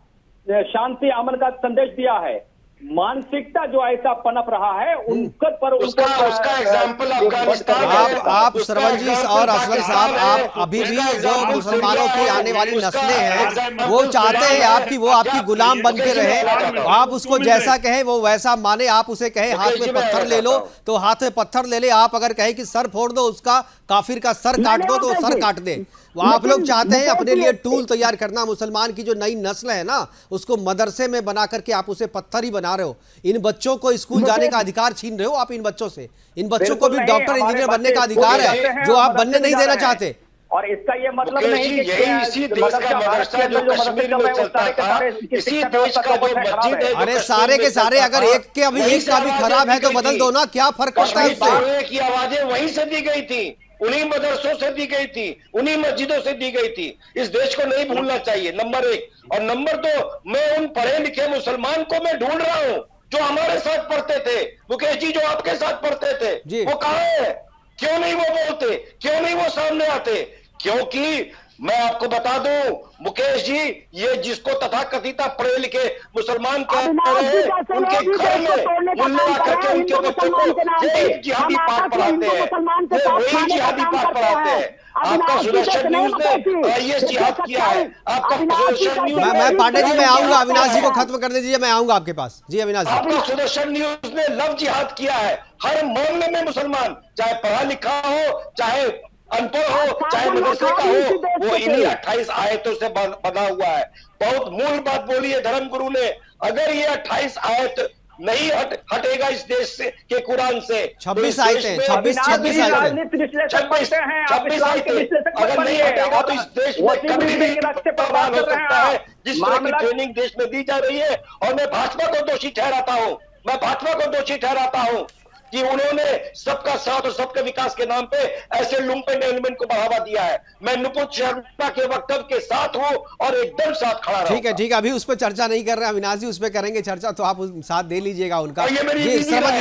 शांति अमन का संदेश दिया है। मानसिकता जो ऐसा पनप रहा है उनका उसका एग्जाम्पल अफगानिस्तान। आप सरवण जी और असलम साहब, आप अभी भी जो मुसलमानों की आने वाली नस्लें हैं वो चाहते हैं आपकी गुलाम बन के रहे। आप उसको जैसा कहें वो वैसा माने। आप उसे कहें हाथ में पत्थर ले लो तो हाथ में पत्थर ले ले। आप अगर कहें कि सर फोड़ दो उसका, काफिर का सर काट दो तो सर काट दे। वो आप लोग चाहते हैं अपने लिए टूल तैयार करना। मुसलमान की जो नई नस्ल है ना, उसको मदरसे में बना करके आप उसे पत्थर ही बना रहे हो। इन बच्चों को स्कूल जाने का अधिकार छीन रहे हो आप इन बच्चों से। इन बच्चों को भी डॉक्टर इंजीनियर बनने का अधिकार है जो आप बनने नहीं देना चाहते। और इसका ये मतलब नहीं कि इसी देश का मदरसा जो कश्मीर में चलता था, इसी देश का जो मस्जिद है, अरे सारे के सारे अगर एक का भी खराब है तो बदल दो ना, क्या फर्क पड़ता है उससे? की आवाजें वहीं से दी गई थी। उन्हीं मदरसों से दी गई थी, उन्हीं मस्जिदों से दी गई थी। इस देश को नहीं भूलना चाहिए, नंबर 1। और नंबर 2, मैं उन पढ़े लिखे मुसलमान को मैं ढूंढ रहा हूं जो हमारे साथ पढ़ते थे। मुकेश जी, जो आपके साथ पढ़ते थे, वो कहां है? क्यों नहीं वो बोलते? क्यों नहीं वो सामने आते? क्योंकि मैं आपको बता दूं मुकेश जी, ये जिसको तथाकथित पढ़े लिखे मुसलमान कह रहे हैं, उनके घर में मुल्ले आकर के उनके बच्चों को यही जिहादी पाठ पढ़ाते हैं, वो वही जिहादी पाठ पढ़ाते हैं। आपका सुदर्शन न्यूज ने ये जिहाद किया है। आपका सुदर्शन न्यूज, मैं पांडे जी मैं आऊंगा, अविनाश जी को खत्म कर दीजिए, मैं आऊंगा आपके पास। जी अविनाश जी। आपका सुदर्शन न्यूज ने लव जिहाद किया है। हर मामले में मुसलमान, चाहे पढ़ा लिखा हो, चाहे अनपढ़ हो, चाहे मदरसे का हो, वो इन्हीं 28 आयतों से बना हुआ है। बहुत मूल बात बोली है धर्म गुरु ने, अगर ये 28 आयत नहीं हटेगा इस देश से के कुरान से, 26 आयतें, 26 आयतें, 26 आयतें अगर नहीं हटेगा तो इस देश में कभी भी बर्बाद हो सकता है, जिस तरह की ट्रेनिंग देश में दी जा रही है। और मैं भाजपा को दोषी ठहराता हूँ, मैं भाजपा को दोषी ठहराता हूँ कि उन्होंने सबका साथ और सबके विकास के नाम पे ऐसे लुम्पेन एलिमेंट को बढ़ावा दिया है। मैं नुपुर शर्मा के वक्तव्य के साथ हूं और एकदम साथ खड़ा रहूंगा। ठीक है, ठीक है, अभी उस पर चर्चा नहीं कर रहे अविनाश जी, उस पर करेंगे चर्चा, तो आप साथ दे लीजिएगा उनका। जी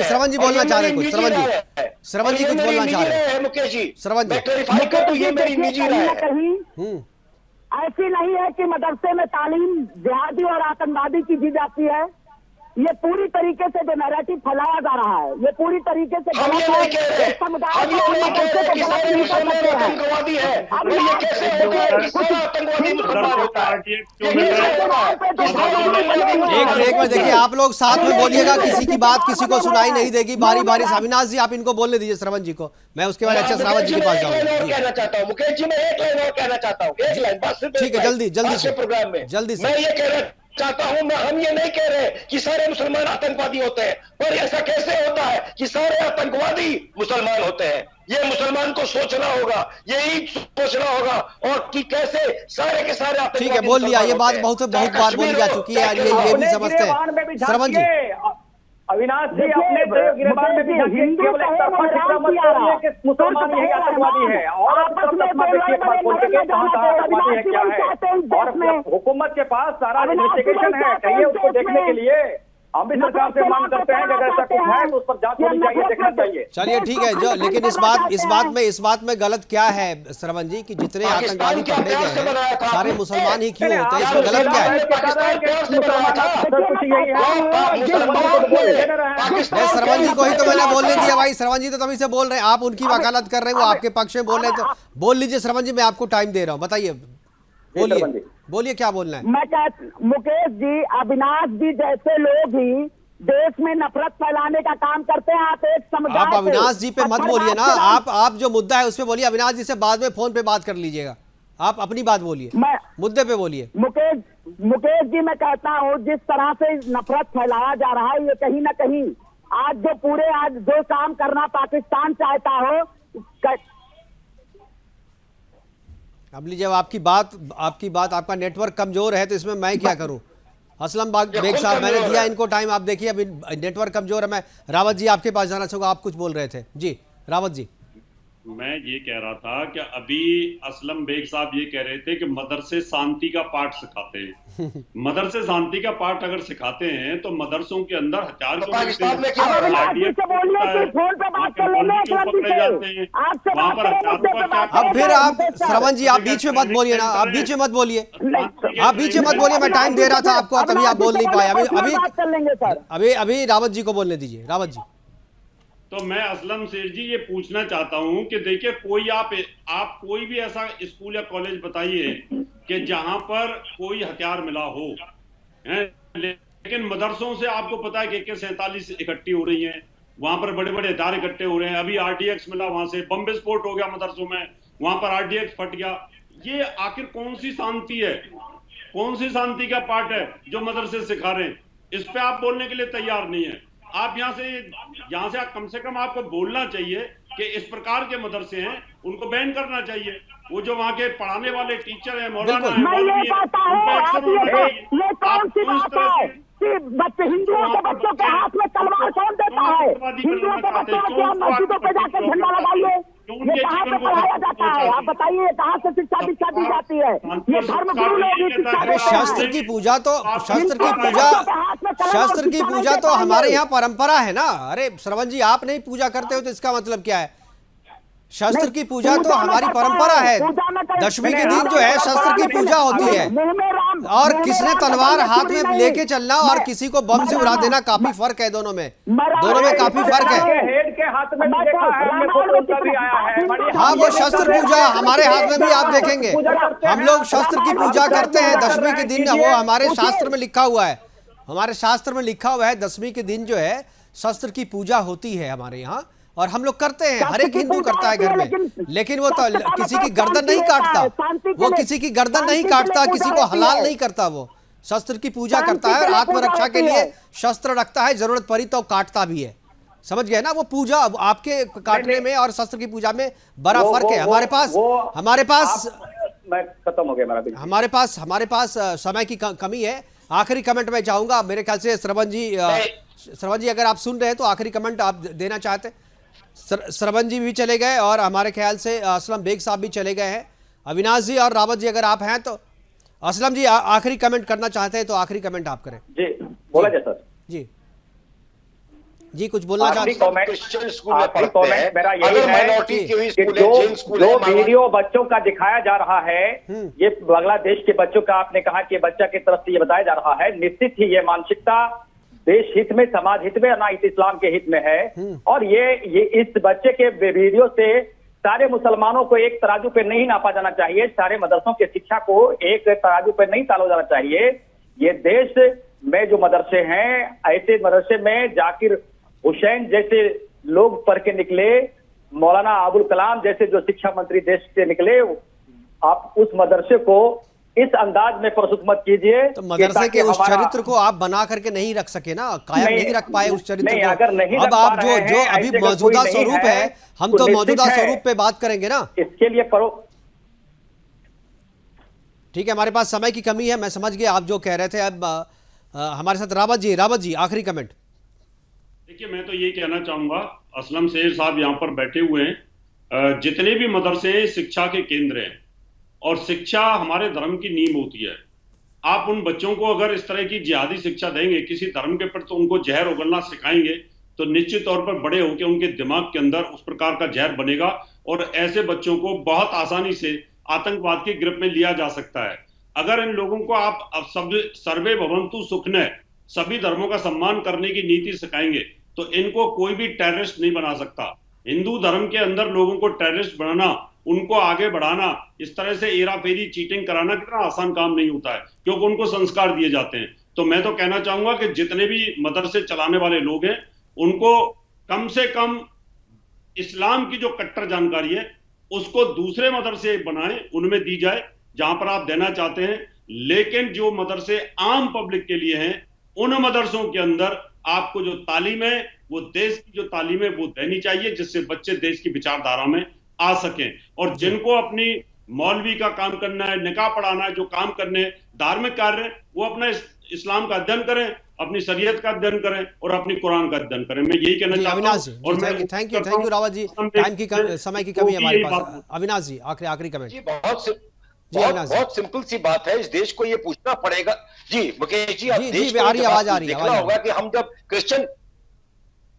श्रवण जी बोलना चाह रहे हैं कुछ, श्रवण जी कुछ बोलना चाह रहे हैं मुकेश जी, श्रवण जी। मैं क्लैरिफाई कर दूं, ये मेरी निजी राय है। ऐसी नहीं है कि मदरसे में तालीम जिहादी और आतंकवादी की दी जाती है। ये पूरी तरीके से जो नैरेटिव फैलाया जा रहा है, ये पूरी तरीके से हम ये नहीं कह रहे, हम ये नहीं कह रहे कि सारे मुसलमान आतंकवादी है। और ये कैसे होगा कि सारा आतंकवादी मुसलमान होता है? एक ब्रेक में देखिए, आप लोग साथ में बोलिएगा, किसी की बात किसी को सुनाई नहीं देगी, बारी बारी से। अविनाश जी आप इनको बोलने दीजिए श्रवण जी को, मैं उसके बाद अच्छा श्रावण जी के पास जाऊंगा। कहना चाहता हूँ मुकेश जी, मैं एक लाइन और कहना चाहता हूँ, एक लाइन बस। ठीक है, जल्दी जल्दी से प्रोग्राम में जल्दी से मैं ये कहना चाहता हूं, हम ये नहीं कह रहे कि सारे मुसलमान आतंकवादी होते हैं, पर ऐसा कैसे होता है कि सारे आतंकवादी मुसलमान होते हैं? ये मुसलमान को सोचना होगा, यही सोचना होगा, और कि कैसे सारे के सारे आतंकवादी। ठीक है, बोल लिया, ये बात बहुत बार बोली जा चुकी है, ये भी समझते हैं। श्रवण जी, अविनाश जी अपने गिरबान में भी केवल एक तरफा चित्र मत करिए कि मुसलमान यही आतंकवादी है, और आतंकवादी है क्या है, और हुकूमत के पास सारा इन्वेस्टिगेशन है, कहिए उसको देखने के लिए। हम भी सरकार से मांग करते हैं कि अगर ऐसा कुछ है तो उस पर जांच होनी चाहिए, देखना चाहिए। चलिए ठीक है, जो लेकिन इस बात में गलत क्या है श्रवण जी कि जितने आतंकवादी पकड़े गए हैं सारे मुसलमान ही क्यों होते हैं? इसमें गलत क्या है? श्रवण जी को ही तो मैंने बोलने दिया भाई, श्रवण जी तो तभी से बोल रहे हैं, आप उनकी वकालत कर रहे हैं, वो आपके पक्ष में बोल रहे हैं, तो बोल लीजिए श्रवण जी, मैं आपको टाइम दे रहा हूँ, बताइए, बोलिए क्या बोलना है। मैं मुकेश जी, अविनाश जी जैसे लोग ही देश में नफरत फैलाने का काम करते हैं। आप एक समुदाय, आप अविनाश जी पे मत बोलिए ना, आप जो मुद्दा है उस पे बोलिए। अविनाश जी से बाद में फोन पे बात कर लीजिएगा, आप अपनी बात बोलिए, मुद्दे पे बोलिए। मुकेश जी, मैं कहता हूँ जिस तरह से नफरत फैलाया जा रहा है, ये कहीं ना कहीं आज जो काम करना पाकिस्तान चाहता हो। अब लीजिए, आपकी बात आपका नेटवर्क कमजोर है, तो इसमें मैं क्या करूं? असलम बेग साहब, मैंने दिया इनको टाइम, आप देखिए अभी नेटवर्क कमजोर है। मैं रावत जी आपके पास जाना चाहूंगा, आप कुछ बोल रहे थे। जी रावत जी। मैं ये कह रहा था कि अभी असलम बेग साहब ये कह रहे थे कि मदरसे शांति का पाठ सिखाते हैं। मदरसे शांति का पाठ अगर सिखाते हैं तो मदरसों के अंदर हथियार तो पाकिस्तान में अब फिर आप श्रवण जी आप बीच में मत बोलिए ना, आप बीच में मत बोलिए, आप बीच में मत बोलिए, मैं टाइम दे रहा था आपको, तभी आप बोल नहीं पाए। अभी रावत जी को बोलने दीजिए। रावत जी, तो मैं असलम शेख जी ये पूछना चाहता हूं कि देखिए, कोई आप कोई भी ऐसा स्कूल या कॉलेज बताइए कि जहां पर कोई हथियार मिला हो, लेकिन मदरसों से आपको पता है कि AK-47 इकट्ठी हो रही हैं, वहां पर बड़े बड़े हथियार इकट्ठे हो रहे हैं। अभी RDX मिला, वहां से बम विस्फोट हो गया मदरसों में, वहां पर RDX फट गया। ये आखिर कौन सी शांति है, कौन सी शांति का पाठ है जो मदरसे सिखा रहे हैं? इस पे आप बोलने के लिए तैयार नहीं है। आप यहाँ से कम से कम आपको बोलना चाहिए कि इस प्रकार के मदरसे हैं, उनको बैन करना चाहिए। वो जो वहाँ के पढ़ाने वाले टीचर हैं, मौलाना हैं, मौलवी हैं, बच्चे हिंदुओं के बच्चों के हाथ में तलवार कौन देता है? हिंदुओं के बच्चों को मस्जिदों पे जाकर झंडा लगाइए, ये कहाँ पे पढ़ाया जाता है? आप बताइए, कहाँ से शिक्षा दीक्षा दी जाती है? ये धर्म गुरु लोग ही शिक्षा अरे देते हैं। शस्त्र की पूजा तो शस्त्र की पूजा तो हमारे यहाँ परंपरा है ना। अरे श्रवण जी, आप नहीं पूजा करते हो तो इसका मतलब क्या है? शस्त्र की पूजा तो हमारी परंपरा है। दशमी के दिन जो है शस्त्र की पूजा होती है। और किसने तलवार हाथ में लेके चलना और किसी को बम से उड़ा देना, काफी फर्क है दोनों में काफी फर्क है। हेड के हाथ में देखा है हमने, फोटो उनका भी आया है। हाँ, वो शस्त्र पूजा हमारे हाथ में भी आप देखेंगे। हम लोग शस्त्र की पूजा करते हैं दशमी के दिन। वो हमारे शास्त्र में लिखा हुआ है, हमारे शास्त्र में लिखा हुआ है दशमी के दिन जो है शस्त्र की पूजा होती है हमारे यहाँ, और हम लोग करते हैं। हर एक हिंदू करता है घर में, लेकिन वो तो किसी की गर्दन नहीं काटता, वो किसी की गर्दन नहीं काटता, किसी को हलाल नहीं करता। वो शस्त्र की पूजा करता है और आत्मरक्षा के लिए शस्त्र रखता है, जरूरत पड़ी तो काटता भी है। समझ गए ना? वो पूजा आपके काटने में और शस्त्र की पूजा में बड़ा फर्क है। हमारे पास मैं खत्म हो गया मेरा बिल। हमारे पास समय की कमी है। आखिरी कमेंट में चाहूंगा, मेरे ख्याल से श्रवण जी अगर आप सुन रहे हैं तो आखिरी कमेंट आप देना चाहते। श्रवण जी भी चले गए और हमारे ख्याल से असलम बेग साहब भी चले गए हैं। अविनाश जी और रावत जी अगर आप हैं तो असलम जी आखिरी कमेंट करना चाहते हैं तो आखिरी कमेंट आप करें। जी बोला जाए सर। जी कुछ बोलना चाहते हैं? क्रिश्चियन स्कूल में पढ़ते हैं, मेरा अगर यही है माइनॉरिटी की हुई कि स्कूल है, जैन स्कूल है, जो वीडियो बच्चों का दिखाया जा रहा है, ये बांग्लादेश के बच्चों का, आपने कहा कि बच्चा की तरफ से ये बताया जा रहा है, निश्चित ही ये मानसिकता देश हित में, समाज हित में, ना इस्लाम के हित में है। और ये इस बच्चे के वीडियो से सारे मुसलमानों को एक तराजू पे नहीं नापा जाना चाहिए, सारे मदरसों की शिक्षा को एक तराजू पे नहीं ताला जाना चाहिए। ये देश में जो मदरसे हैं, ऐसे मदरसे में जाकिर हुसैन जैसे लोग पढ़ के निकले, मौलाना अबुल कलाम जैसे जो शिक्षा मंत्री देश से निकले, आप उस मदरसे को इस अंदाज में प्रस्तुत मत कीजिए। तो मदरसे के उस चरित्र को आप बना करके नहीं रख सके ना, कायम नहीं रख पाए उस चरित्र को। अगर नहीं अब आप जो अभी मौजूदा स्वरूप है, हम तो मौजूदा स्वरूप पे बात करेंगे ना। इसके लिए ठीक है, हमारे पास समय की कमी है, मैं समझ गया आप जो कह रहे थे। अब हमारे साथ रावत जी आखिरी कमेंट। देखिए, मैं तो ये कहना चाहूंगा, असलम शेर साहब यहाँ पर बैठे हुए हैं, जितने भी मदरसे शिक्षा के केंद्र हैं और शिक्षा हमारे धर्म की नींव होती है। आप उन बच्चों को अगर इस तरह की जिहादी शिक्षा देंगे किसी धर्म के प्रति, तो उनको जहर उगलना सिखाएंगे, तो निश्चित तौर पर बड़े होकर उनके दिमाग के अंदर उस प्रकार का जहर बनेगा और ऐसे बच्चों को बहुत आसानी से आतंकवाद की गिरफ्त में लिया जा सकता है। अगर इन लोगों को आप अब सर्वे भवन्तु सुखने, सभी धर्मों का सम्मान करने की नीति सिखाएंगे, तो इनको कोई भी टेररिस्ट नहीं बना सकता। हिंदू धर्म के अंदर लोगों को टेररिस्ट बनाना, उनको आगे बढ़ाना, इस तरह से हेरा फेरी चीटिंग कराना कितना आसान काम नहीं होता है, क्योंकि उनको संस्कार दिए जाते हैं। तो मैं तो कहना चाहूंगा कि जितने भी मदरसे चलाने वाले लोग हैं, उनको कम से कम इस्लाम की जो कट्टर जानकारी है उसको दूसरे मदरसे बनाएं, उनमें दी जाए जहां पर आप देना चाहते हैं। लेकिन जो मदरसे आम पब्लिक के लिए हैं, उन मदरसों के अंदर आपको जो तालीम है, वो देश की जो तालीम है वो देनी चाहिए, जिससे बच्चे देश की विचारधारा में आ सकें। और जिनको अपनी मौलवी का काम करना है, निकाह पढ़ाना है, जो काम करने धार्मिक कार्य, वो अपना इस्लाम का अध्ययन करें, अपनी शरीयत का अध्ययन करें और अपनी कुरान का अध्ययन करें। मैं यही कहना चाहता हूं। और thank you Rawat ji, time की समय की कमी है हमारे पास। अविनाश जी आखिरी कमेंट। जी बहुत सिंपल सी बात है, इस देश को ये पूछना पड़ेगा। जी मुकेश जी, आप देश को देखना होगा कि हम जब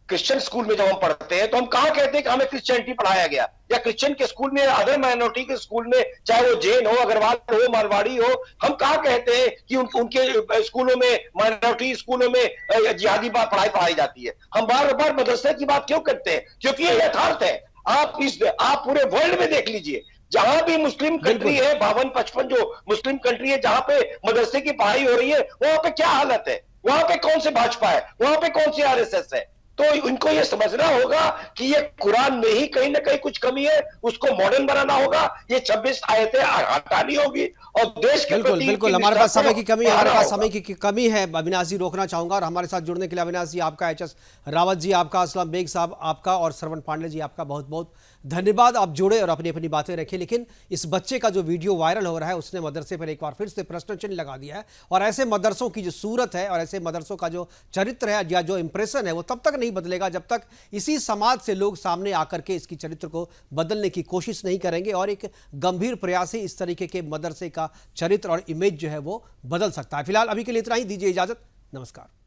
क्रिश्चियन स्कूल में जब हम पढ़ते हैं, तो हम कहाँ कहते हैं कि हमें क्रिश्चियनिटी पढ़ाया गया, या क्रिश्चियन के स्कूल में, अदर माइनॉरिटी के स्कूल में, चाहे वो जैन हो, अग्रवाल हो, मारवाड़ी हो, हम कहाँ कहते हैं कि उनके स्कूलों में, माइनॉरिटी स्कूलों में जिहादी पढ़ाई जाती है। हम बार बार मदरसे की बात क्यों करते हैं? क्योंकि ये यथार्थ है। आप पूरे वर्ल्ड में देख लीजिए, जहां भी मुस्लिम कंट्री है, 52-55 जो मुस्लिम कंट्री है, जहां पे मदरसे की पढ़ाई हो रही है, वहां पे क्या हालत है? वहां पे कौन से भाजपा है? वहां पे कौन सी आरएसएस है? तो इनको ये समझना होगा कि ये कुरान में ही कहीं ना कहीं कुछ कमी है, उसको मॉडर्न बनाना होगा। ये 26 आयतें हटानी होगी और देश के प्रति बिल्कुल हमारे पास समय की कमी है, हमारे पास समय की कमी है। अविनाश जी रोकना चाहूंगा, और हमारे साथ जुड़ने के लिए अविनाश जी आपका, एचएस रावत जी आपका, असलम बेग साहब आपका और श्रवण पांडे जी आपका बहुत बहुत धन्यवाद, आप जुड़े और अपनी अपनी बातें रखें। लेकिन इस बच्चे का जो वीडियो वायरल हो रहा है उसने मदरसे पर एक बार फिर से प्रश्न चिन्ह लगा दिया है। और ऐसे मदरसों की जो सूरत है और ऐसे मदरसों का जो चरित्र है या जो इंप्रेशन है वो तब तक नहीं बदलेगा जब तक इसी समाज से लोग सामने आकर के इसकी चरित्र को बदलने की कोशिश नहीं करेंगे। और एक गंभीर प्रयास ही इस तरीके के मदरसे का चरित्र और इमेज जो है वो बदल सकता है। फिलहाल अभी के लिए इतना ही, दीजिए इजाजत, नमस्कार।